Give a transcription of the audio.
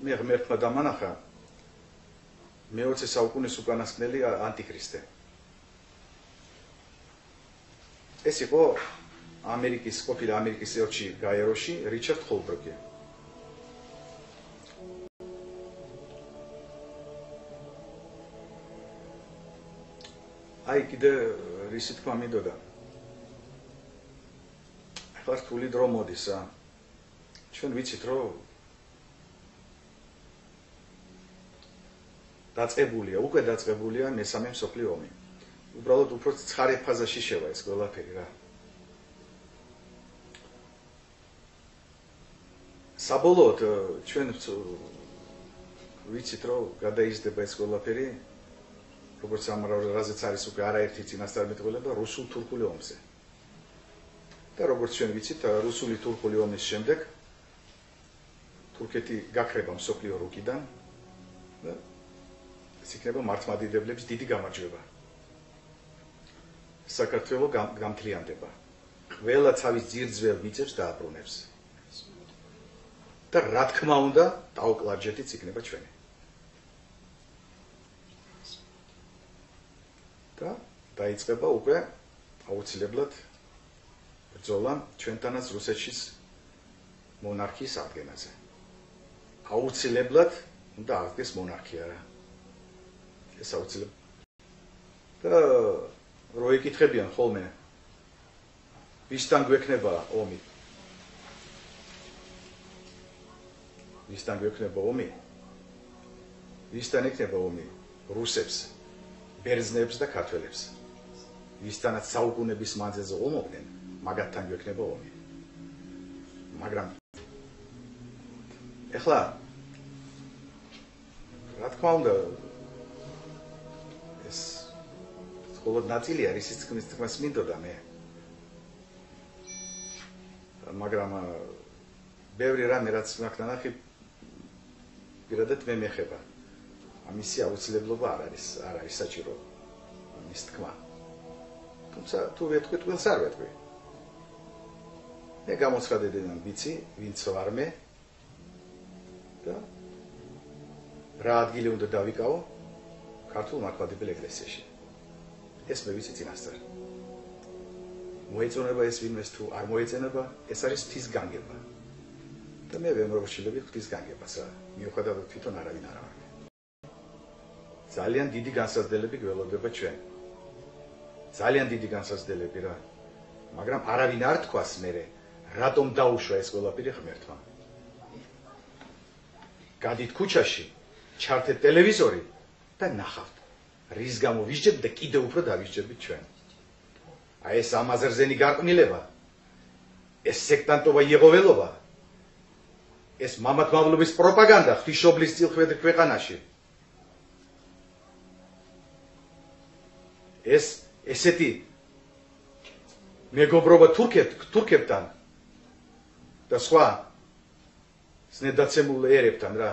მე ღმერთმა დამანახა მე-20 საუკუნის უკანასკნელი ანტიქრისტე. ეს იყო ყოფილი ამერიკის ელჩი გაეროში რიჩარდ ჰოლბროკი. აი კიდე რისი თქმა მინდოდა. ახლა რთული დრო მოდის, ჩვენ ვიცით, რომ უკვე დაწყებულია მესამე მსოფლიო ომი. უბრალოდ უფრო ცხარე ფაზაში შევა ეს ყველაფერი რა. საბოლოოდ ჩვენ ვიცით, რომ გადაიზრდება ეს ყველაფერი, როგორც რაზეც არის უკვე არაერთი წინასწარმეტყველება რუსულ-თურქული ომზე. და როგორც ჩვენ ვიცით, რუსული-თურქული ომის შემდეგ თურქეთი გაქრება მსოფლიო რუკიდან და ეს იქნება მართლმადიდებლების დიდი გამარჯვება. საქართველო გამთლიანდება. ყველა თავის ძირძველ მიწებს დააბრუნებს. და რა თქმა უნდა, ტაოკლარჯეთიც იქნება ჩვენი. და დაიწყება უკვე აუცილებლად ბრძოლა ჩვენთანაც რუსეთშიც მონარქიის აღდგენაზე. აუცილებლად უნდა აღდგეს მონარქია რა. ეს აუცილებლად. და რო ეკითხებიან ხოლმე ვისთან გვექნება ომი? ვისთან გვექნება ომი? ვისთან ექნება ომი? რუსებს, ბერძნებს და ქართველებს. ვისთანაც საუკუნების მანძილზე ომობდნენ, მაგათთან გვექნება ომი. მაგრამ ეხლა რა თქმა უნდა ეს მხოლოდ ნაწილი არის ის თქმის მინდოდა მე. მაგრამ ბევრი რამე რაც მაქვს ნანახი პირადად მე მეხება. ამისი აუცილებლობა არ არის საჭირო მის თქმა. თუმცა თუ ვეთქვი, თქოს არ ვეთქვი. მე გამოცხადებიდან ვიცი, ვინც ვარ მე და რა ადგილი უნდა დავიკავო ქართულ მართლმადიდებელ ეკლესიაში. ეს მე ვიცი წინასწარ. მოეწონება ეს ვინმეს თუ არ მოეწონება, ეს არის ღვთის განგება. და მე ვემორჩილები ღვთის განგებას, მიუხედავად თვითონ არავინ არ ვარ. ძალიან დიდი განსაზღვრები გველოდება ჩვენ. ძალიან დიდი განსაზღვრები რა. მაგრამ არავინ არ თქვას მერე, რატომ დაუშვა ეს ყველაფერი ღმერთმა. გადით ქუჩაში, ჩართეთ ტელევიზორი და ნახავთ. რის გამო ვისჯერთ და კიდევ უფრო დავისჯერთ ჩვენ. აი ეს ამაზრზენი გარყვნილება, ეს სექტანტობა იეღოველობა, ეს მამათმავლობის პროპაგანდა ღვთისმშობლის წილხვედრ ქვეყანაში. ესეთი მეგობრობა თურქებთან და სხვა ზნედაცემულ ერებთან რა.